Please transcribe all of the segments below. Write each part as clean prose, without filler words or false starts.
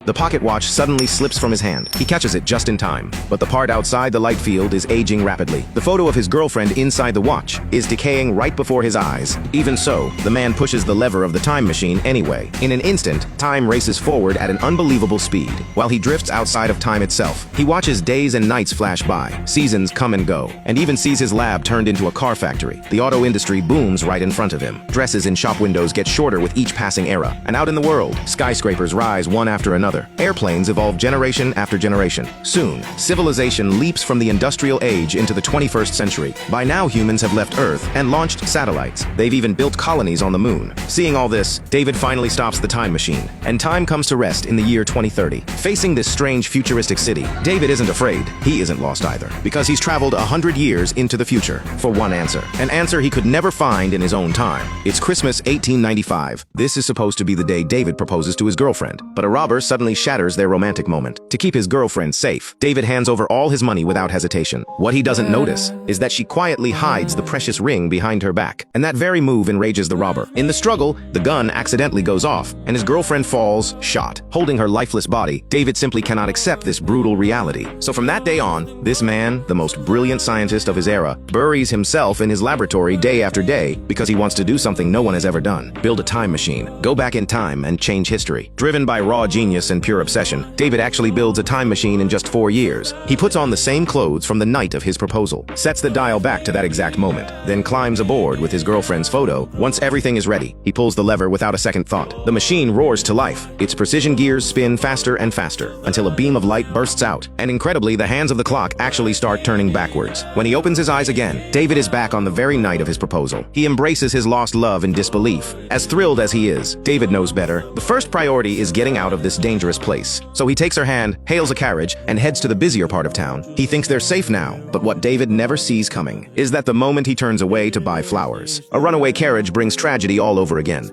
The pocket watch suddenly slips from his hand. He catches it just in time, but the part outside the light field is aging rapidly. The photo of his girlfriend inside the watch is decaying right before his eyes. Even so, the man pushes the lever of the time machine anyway. In an instant, time races forward at an unbelievable speed. While he drifts outside of time itself, he watches days and nights flash by, seasons come and go, and even sees his lab turned into a car factory. The auto industry booms right in front of him. Dresses in shop windows get shorter with each passing era. And out in the world, skyscrapers rise one after another. Airplanes evolve generation after generation. Soon, civilization leaps from the industrial age into the 21st century. By now, humans have left Earth and launched satellites. They've even built colonies on the moon. Seeing all this, David finally stops the time machine, and time comes to rest in the year 2030. Facing this strange futuristic city, David isn't afraid. He isn't lost either, because he's traveled 100 years into the future for one answer. An answer he could never find in his own time. It's Christmas 1895. This is supposed to be the day David proposes to his girlfriend, but a robber suddenly shatters their romantic moment. To keep his girlfriend safe, David hands over all his money without hesitation. What he doesn't notice is that she quietly hides the precious ring behind her back, and that very move enrages the robber. In the struggle, the gun accidentally goes off, and his girlfriend falls, shot. Holding her lifeless body, David simply cannot accept this brutal reality. So from that day on, this man, the most brilliant scientist of his era, buries himself in his laboratory day after day because he wants to do something no one has ever done: build a time machine, go back in time and change history. Driven by raw genius and pure obsession, David actually builds a time machine in just 4 years. He puts on the same clothes from the night of his proposal, sets the dial back to that exact moment, then climbs aboard with his girlfriend's photo. Once everything is ready, he pulls the lever without a second thought. The machine roars to life. Its precision gears spin faster and faster until a beam of light bursts out, and incredibly, the hands of the clock actually start turning backwards. When he opens his eyes again, David is back on the very night of his proposal. He embraces his lost love in disbelief. As thrilled as he is, David knows better. The first priority is getting out of this dangerous place. So he takes her hand, hails a carriage, and heads to the busier part of town. He thinks they're safe now, but what David never sees coming is that the moment he turns away to buy flowers, a runaway carriage brings tragedy all over again.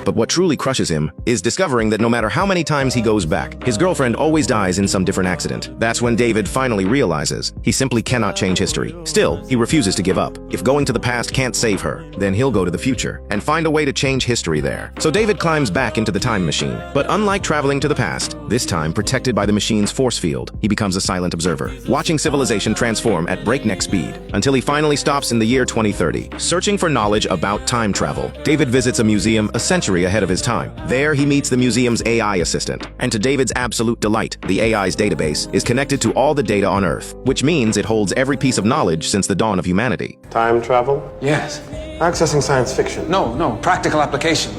But what truly crushes him is discovering that no matter how many times he goes back, his girlfriend always dies in some different accident. That's when David finally realizes he simply cannot change history. Still, he refuses to give up. If going to the past can't save her, then he'll go to the future and find a way to change history there. So David climbs back into the time machine. But unlike traveling to the past, this time protected by the machine's force field, he becomes a silent observer, watching civilization transform at breakneck speed until he finally stops in the year 2030. Searching for knowledge about time travel, David visits a museum a century ahead of his time. There, he meets the museum's AI assistant, and to David's absolute delight, the AI's database is connected to all the data on Earth, which means it holds every piece of knowledge since the dawn of humanity. Time travel? Yes. Accessing science fiction. No, practical application.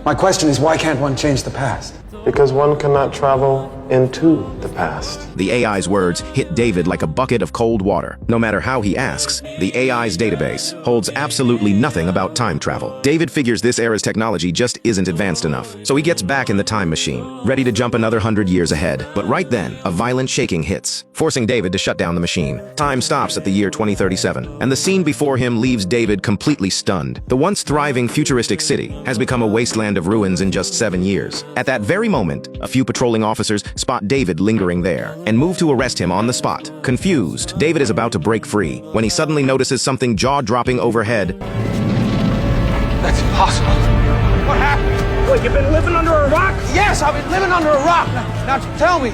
My question is, why can't one change the past? Because one cannot travel into the past. The AI's words hit David like a bucket of cold water. No matter how he asks, the AI's database holds absolutely nothing about time travel. David figures this era's technology just isn't advanced enough, so he gets back in the time machine, ready to jump another 100 years ahead. But right then, a violent shaking hits, forcing David to shut down the machine. Time stops at the year 2037, and the scene before him leaves David completely stunned. The once thriving futuristic city has become a wasteland of ruins in just 7 years. At that very moment, a few patrolling officers spot David lingering there and move to arrest him on the spot. Confused, David is about to break free when he suddenly notices something jaw-dropping overhead. That's impossible. What happened? What, you've been living under a rock? Yes, I've been living under a rock. Now tell me.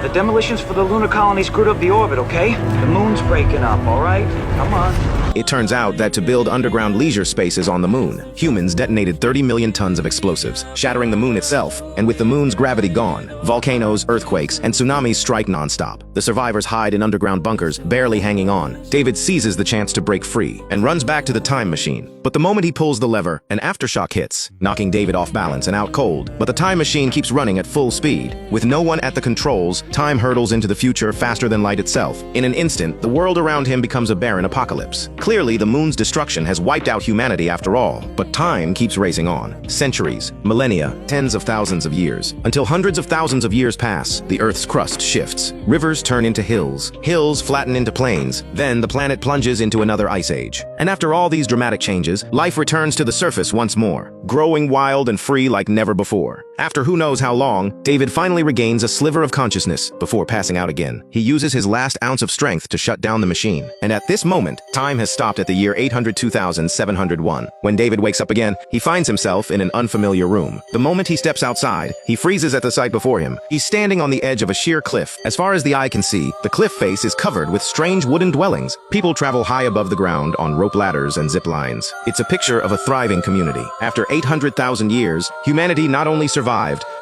The demolitions for the lunar colony screwed up the orbit, okay? The moon's breaking up, all right? Come on. It turns out that to build underground leisure spaces on the moon, humans detonated 30 million tons of explosives, shattering the moon itself, and with the moon's gravity gone, volcanoes, earthquakes, and tsunamis strike nonstop. The survivors hide in underground bunkers, barely hanging on. David seizes the chance to break free and runs back to the time machine. But the moment he pulls the lever, an aftershock hits, knocking David off balance and out cold. But the time machine keeps running at full speed. With no one at the controls, time hurtles into the future faster than light itself. In an instant, the world around him becomes a barren apocalypse. Clearly, the moon's destruction has wiped out humanity after all, but time keeps racing on. Centuries, millennia, tens of thousands of years. Until hundreds of thousands of years pass, the Earth's crust shifts. Rivers turn into hills. Hills flatten into plains. Then the planet plunges into another ice age. And after all these dramatic changes, life returns to the surface once more, growing wild and free like never before. After who knows how long, David finally regains a sliver of consciousness before passing out again. He uses his last ounce of strength to shut down the machine. And at this moment, time has stopped at the year 802,701. When David wakes up again, he finds himself in an unfamiliar room. The moment he steps outside, he freezes at the sight before him. He's standing on the edge of a sheer cliff. As far as the eye can see, the cliff face is covered with strange wooden dwellings. People travel high above the ground on rope ladders and zip lines. It's a picture of a thriving community. After 800,000 years, humanity not only survived,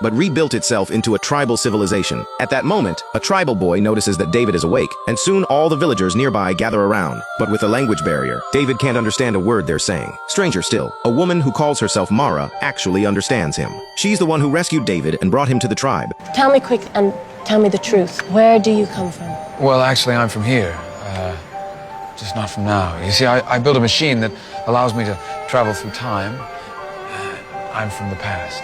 but rebuilt itself into a tribal civilization. At that moment, a tribal boy notices that David is awake, and soon all the villagers nearby gather around. But with a language barrier, David can't understand a word they're saying. Stranger still, a woman who calls herself Mara actually understands him. She's the one who rescued David and brought him to the tribe. Tell me quick and tell me the truth. Where do you come from? Well, actually, I'm from here. Just not from now. You see, I built a machine that allows me to travel through time. I'm from the past.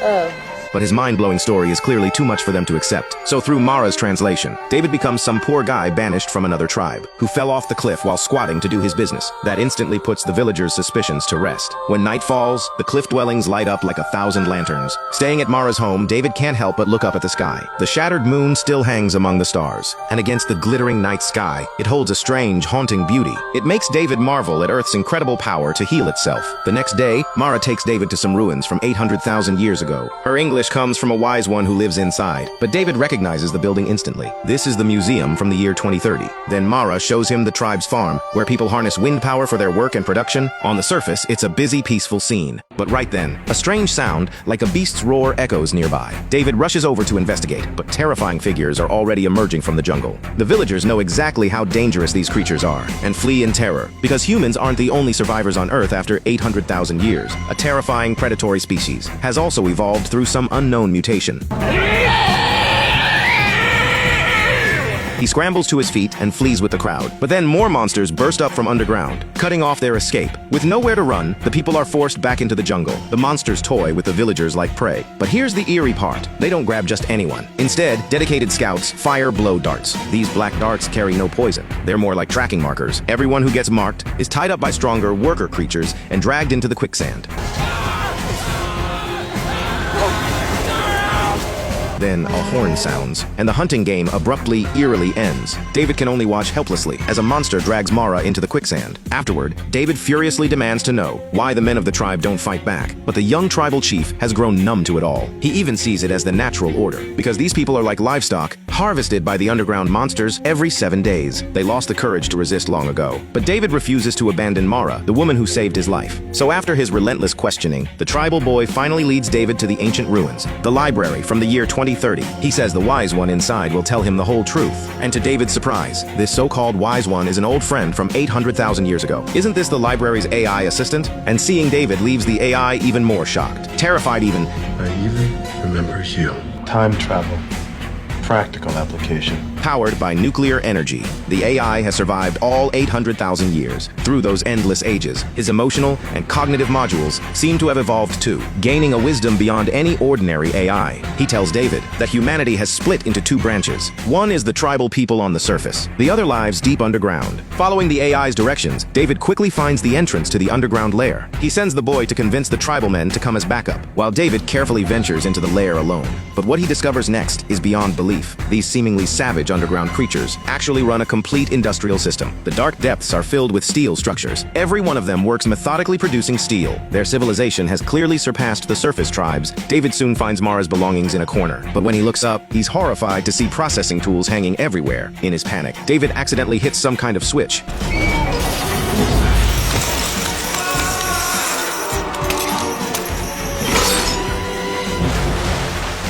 Oh. But his mind-blowing story is clearly too much for them to accept. So through Mara's translation, David becomes some poor guy banished from another tribe, who fell off the cliff while squatting to do his business. That instantly puts the villagers' suspicions to rest. When night falls, the cliff dwellings light up like 1,000 lanterns. Staying at Mara's home, David can't help but look up at the sky. The shattered moon still hangs among the stars, and against the glittering night sky, it holds a strange, haunting beauty. It makes David marvel at Earth's incredible power to heal itself. The next day, Mara takes David to some ruins from 800,000 years ago. Her English comes from a wise one who lives inside, but David recognizes the building instantly. This is the museum from the year 2030. Then Mara shows him the tribe's farm, where people harness wind power for their work and production. On the surface, it's a busy, peaceful scene. But right then, a strange sound, like a beast's roar, echoes nearby. David rushes over to investigate, but terrifying figures are already emerging from the jungle. The villagers know exactly how dangerous these creatures are, and flee in terror, because humans aren't the only survivors on Earth after 800,000 years. A terrifying predatory species has also evolved through some unknown mutation. He scrambles to his feet and flees with the crowd. But then more monsters burst up from underground, cutting off their escape. With nowhere to run, the people are forced back into the jungle. The monsters toy with the villagers like prey. But here's the eerie part. They don't grab just anyone. Instead, dedicated scouts fire blow darts. These black darts carry no poison. They're more like tracking markers. Everyone who gets marked is tied up by stronger worker creatures and dragged into the quicksand. Then a horn sounds, and the hunting game abruptly, eerily ends. David can only watch helplessly as a monster drags Mara into the quicksand. Afterward, David furiously demands to know why the men of the tribe don't fight back. But the young tribal chief has grown numb to it all. He even sees it as the natural order, because these people are like livestock, harvested by the underground monsters every 7 days. They lost the courage to resist long ago. But David refuses to abandon Mara, the woman who saved his life. So after his relentless questioning, the tribal boy finally leads David to the ancient ruins, the library from the year 2030. He says the wise one inside will tell him the whole truth. And to David's surprise, this so-called wise one is an old friend from 800,000 years ago. Isn't this the library's AI assistant? And seeing David leaves the AI even more shocked, terrified even. I even remember you. Time travel. Practical application. Powered by nuclear energy, the AI has survived all 800,000 years. Through those endless ages, his emotional and cognitive modules seem to have evolved too, gaining a wisdom beyond any ordinary AI. He tells David that humanity has split into two branches. One is the tribal people on the surface. The other lives deep underground. Following the AI's directions, David quickly finds the entrance to the underground lair. He sends the boy to convince the tribal men to come as backup, while David carefully ventures into the lair alone. But what he discovers next is beyond belief. These seemingly savage underground creatures actually run a complete industrial system. The dark depths are filled with steel structures. Every one of them works methodically producing steel. Their civilization has clearly surpassed the surface tribes. David soon finds Mara's belongings in a corner. But when he looks up, he's horrified to see processing tools hanging everywhere. In his panic, David accidentally hits some kind of switch.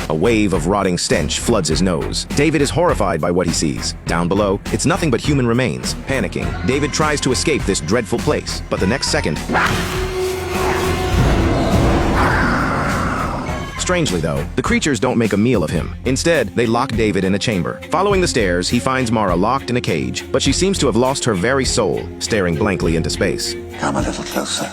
A wave of rotting stench floods his nose. David is horrified by what he sees. Down below, it's nothing but human remains. Panicking, David tries to escape this dreadful place, but the next second... Strangely though, the creatures don't make a meal of him. Instead, they lock David in a chamber. Following the stairs, he finds Mara locked in a cage, but she seems to have lost her very soul, staring blankly into space. Come a little closer.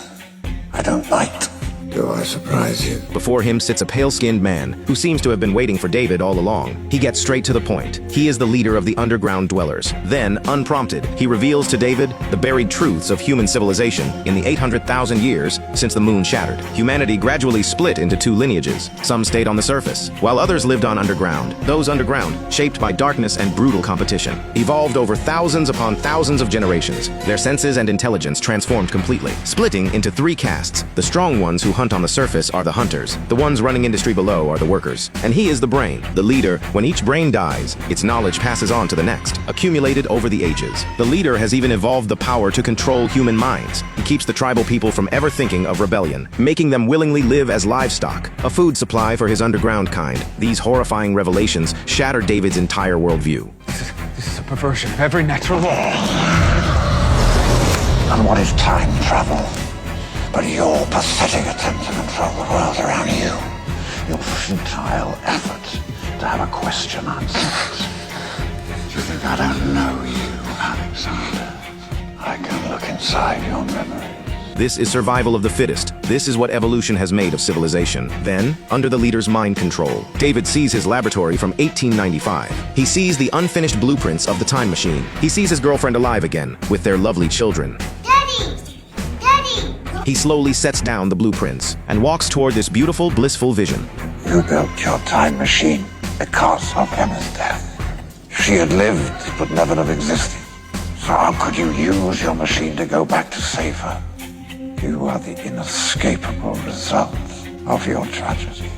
I don't bite. Do I surprise you? Before him sits a pale-skinned man who seems to have been waiting for David all along. He gets straight to the point. He is the leader of the underground dwellers. Then, unprompted, he reveals to David the buried truths of human civilization in the 800,000 years since the moon shattered. Humanity gradually split into two lineages. Some stayed on the surface, while others lived on underground. Those underground, shaped by darkness and brutal competition, evolved over thousands upon thousands of generations. Their senses and intelligence transformed completely, splitting into three castes. The strong ones who hunt on the surface are the hunters. The ones running industry below are the workers. And he is the brain, the leader. When each brain dies, its knowledge passes on to the next, accumulated over the ages. The leader has even evolved the power to control human minds. He keeps the tribal people from ever thinking of rebellion, making them willingly live as livestock, a food supply for his underground kind. These horrifying revelations shatter David's entire worldview. This is a perversion of every natural law. And what is time travel? But your pathetic attempt to control the world around you. Your futile effort to have a question answered. Do you think I don't know you, Alexander? I can look inside your memory. This is survival of the fittest. This is what evolution has made of civilization. Then, under the leader's mind control, David sees his laboratory from 1895. He sees the unfinished blueprints of the time machine. He sees his girlfriend alive again, with their lovely children. He slowly sets down the blueprints and walks toward this beautiful, blissful vision. You built your time machine because of Emma's death. She had lived, but never have existed. So how could you use your machine to go back to save her? You are the inescapable result of your tragedy,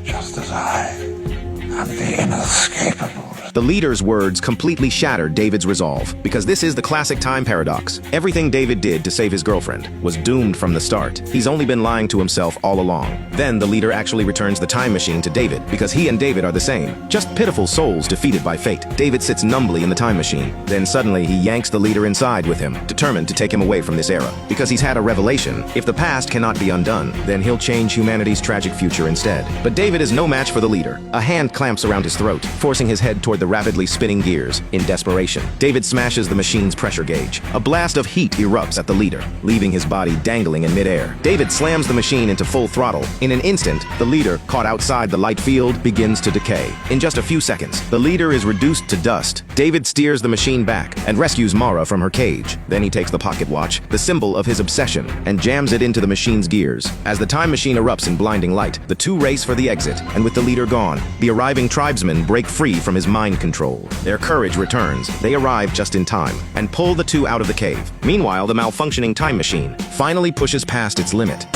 just as I am the inescapable. The leader's words completely shattered David's resolve, because this is the classic time paradox. Everything David did to save his girlfriend was doomed from the start. He's only been lying to himself all along. Then the leader actually returns the time machine to David, because he and David are the same, just pitiful souls defeated by fate. David sits numbly in the time machine. Then suddenly he yanks the leader inside with him, determined to take him away from this era. Because he's had a revelation. If the past cannot be undone, then he'll change humanity's tragic future instead. But David is no match for the leader. A hand clamps around his throat, forcing his head toward the rapidly spinning gears. In desperation, David smashes the machine's pressure gauge. A blast of heat erupts at the leader, leaving his body dangling in midair. David slams the machine into full throttle. In an instant, the leader, caught outside the light field, begins to decay. In just a few seconds, the leader is reduced to dust. David steers the machine back and rescues Mara from her cage. Then he takes the pocket watch, the symbol of his obsession, and jams it into the machine's gears. As the time machine erupts in blinding light, the two race for the exit, and with the leader gone, the arriving tribesmen break free from his mind control. Their courage returns. They arrive just in time and pull the two out of the cave. Meanwhile, the malfunctioning time machine finally pushes past its limit.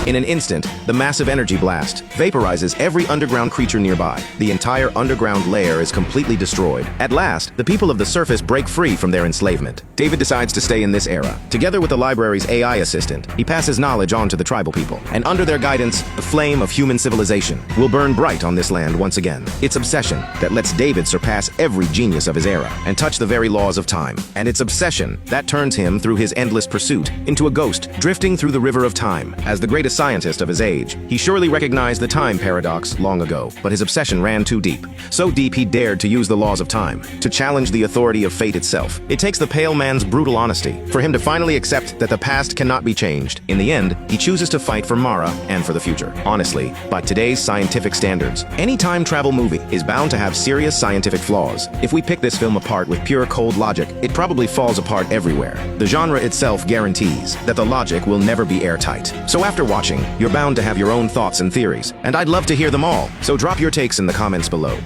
In an instant, the massive energy blast vaporizes every underground creature nearby. The entire underground lair is completely destroyed. At last, the people of the surface break free from their enslavement. David decides to stay in this era. Together with the library's AI assistant, he passes knowledge on to the tribal people. And under their guidance, the flame of human civilization will burn bright on this land once again. Its obsession that lets David surpass every genius of his era and touch the very laws of time. And its obsession that turns him, through his endless pursuit, into a ghost drifting through the river of time. As the greatest scientist of his age, he surely recognized the time paradox long ago, but his obsession ran too deep. So deep he dared to use the laws of time, to challenge the authority of fate itself. It takes the pale man's brutal honesty for him to finally accept that the past cannot be changed. In the end, he chooses to fight for Mara and for the future. Honestly, by today's scientific standards, any time travel movie is bound to have serious scientific flaws. If we pick this film apart with pure cold logic, it probably falls apart everywhere. The genre itself guarantees that the logic will never be airtight. So after watching, you're bound to have your own thoughts and theories, and I'd love to hear them all. So drop your takes in the comments below.